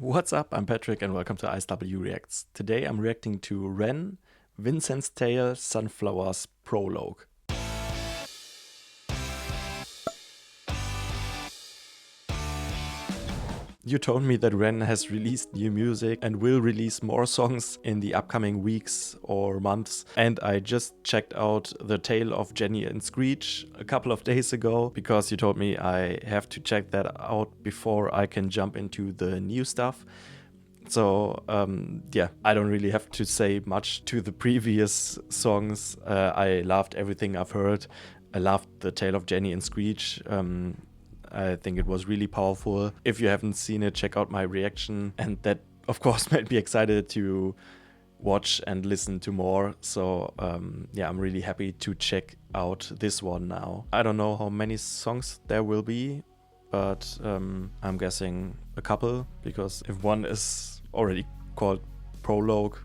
What's up? I'm Patrick and welcome to ISW Reacts. Today I'm reacting to Rahmen, Vincent's Tale, Sunflower's Prologue. You told me that Rahmen has released new music and will release more songs in the upcoming weeks or months. And I just checked out the Tale of Jenny and Screech a couple of days ago because you told me I have to check that out before I can jump into the new stuff. So yeah, I don't really have to say much to the previous songs. I loved everything I've heard. I loved the Tale of Jenny and Screech. I think it was really powerful. If you haven't seen it, check out my reaction. And that, of course, made me excited to watch and listen to more. So yeah, I'm really happy to check out this one now. I don't know how many songs there will be, but I'm guessing a couple, because if one is already called Prologue,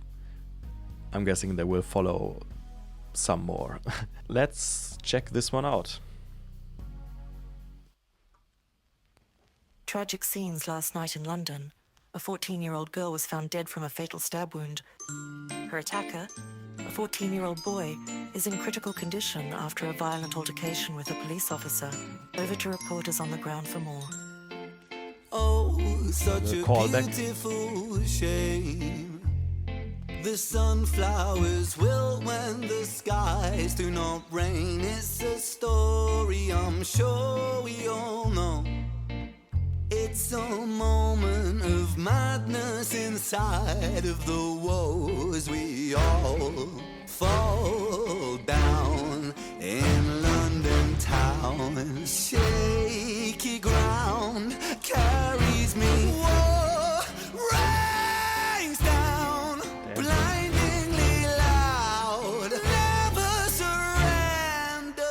I'm guessing there will follow some more. Let's check this one out. Tragic scenes last night in London. A 14-year-old girl was found dead from a fatal stab wound. Her attacker, a 14-year-old boy, is in critical condition after a violent altercation with a police officer. Over to reporters on the ground for more. Oh, such a beautiful shame. The sunflowers will when the skies do not rain. It's a story I'm sure we all know. It's a moment of madness inside of the woes. We all fall down in London town. Shaky ground carries me. Whoa, rains down, blindingly loud. Never surrender.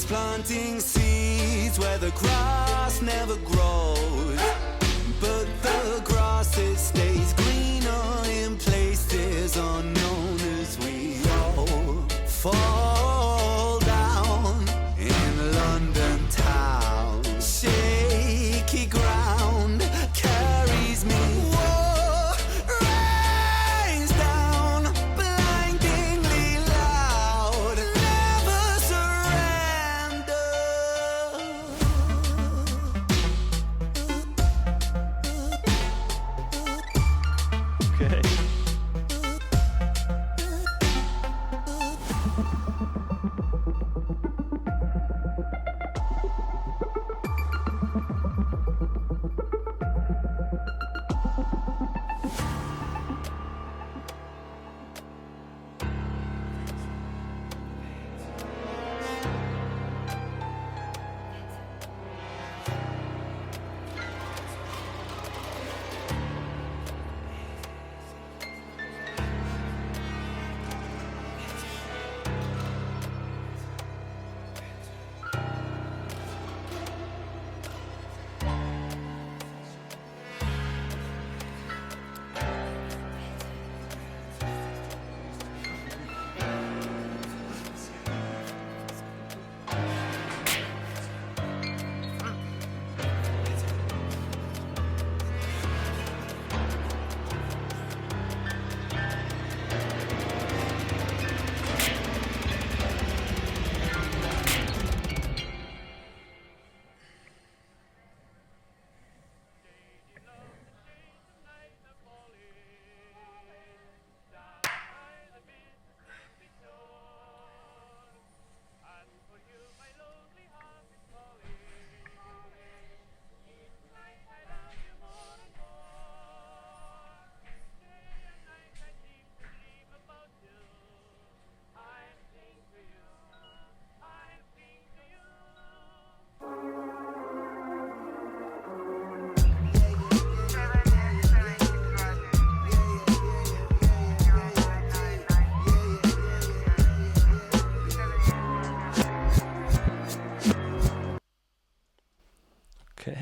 Planting seeds where the grass never grows, but the grass, it stays greener in places unknown as we all fall down in London town. Shaky ground carries me. Whoa, rains down, blindingly loud. Never surrender. Okay.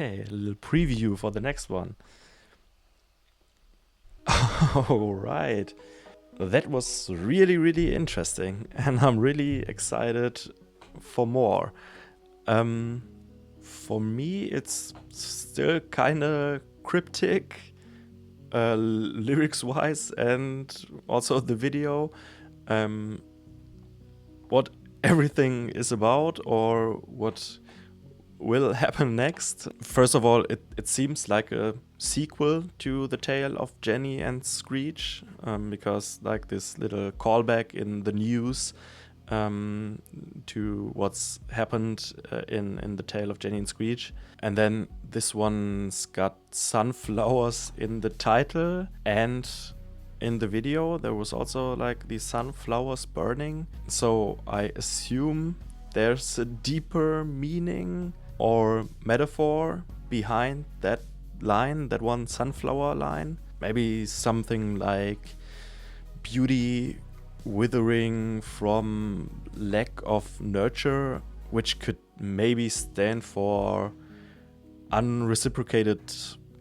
Okay, a little preview for the next one. All right. That was really, really interesting, and I'm really excited for more. For me, it's still kind of cryptic, lyrics-wise, and also the video. What everything is about, or what will happen next. First of all, it seems like a sequel to the tale of Jenny and Screech, because like this little callback in the news to what's happened in the tale of Jenny and Screech. And then this one's got sunflowers in the title, and in the video there was also like the sunflowers burning. So I assume there's a deeper meaning or metaphor behind that line, that one sunflower line. Maybe something like beauty withering from lack of nurture, which could maybe stand for unreciprocated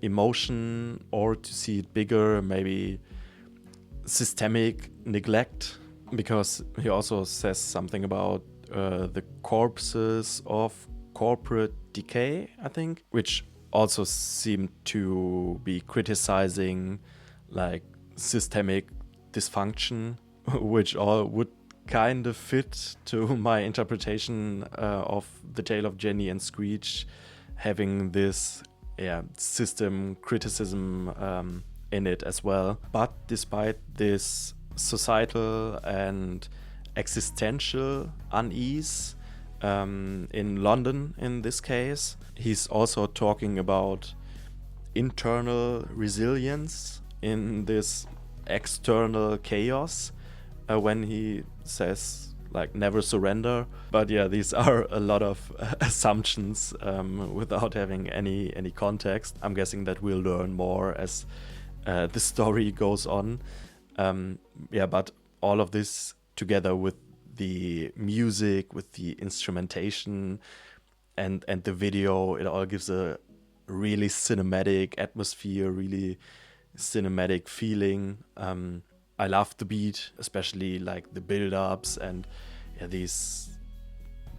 emotion, or to see it bigger, maybe systemic neglect, because he also says something about the corpses of corporate decay, I think, which also seemed to be criticizing like systemic dysfunction, which all would kind of fit to my interpretation of the tale of Jenny and Screech, having this system criticism in it as well. But despite this societal and existential unease, in London in this case, he's also talking about internal resilience in this external chaos when he says like never surrender. But yeah, these are a lot of assumptions without having any context. I'm guessing that we'll learn more as the story goes on. But all of this together with the music, with the instrumentation and the video, it all gives a really cinematic atmosphere, really cinematic feeling. I love the beat, especially like the build-ups and these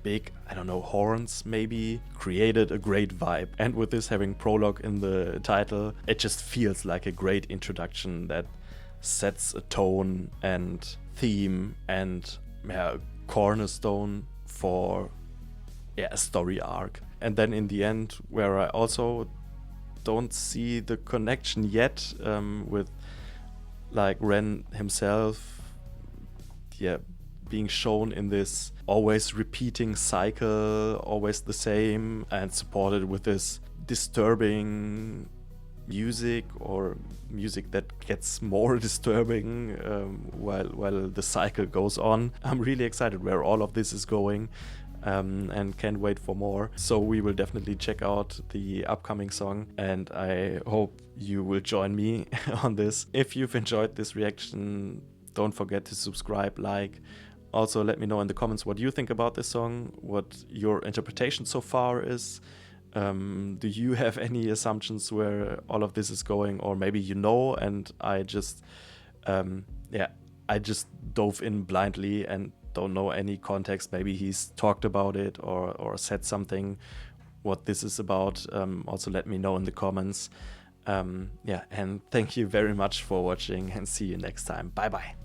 big, I don't know, horns maybe, created a great vibe. And with this having Prologue in the title, it just feels like a great introduction that sets a tone and theme and cornerstone for a story arc. And then in the end, where I also don't see the connection yet with like Ren himself being shown in this always repeating cycle, always the same, and supported with this disturbing music, or music that gets more disturbing while the cycle goes on. I'm really excited where all of this is going, and can't wait for more. So we will definitely check out the upcoming song, and I hope you will join me on this. If you've enjoyed this reaction, don't forget to subscribe, like. Also let me know in the comments what you think about this song, what your interpretation so far is. Do you have any assumptions where all of this is going, or maybe you know and I just dove in blindly and don't know any context. Maybe he's talked about it or said something what this is about. Also let me know in the comments. And thank you very much for watching, and see you next time. Bye bye.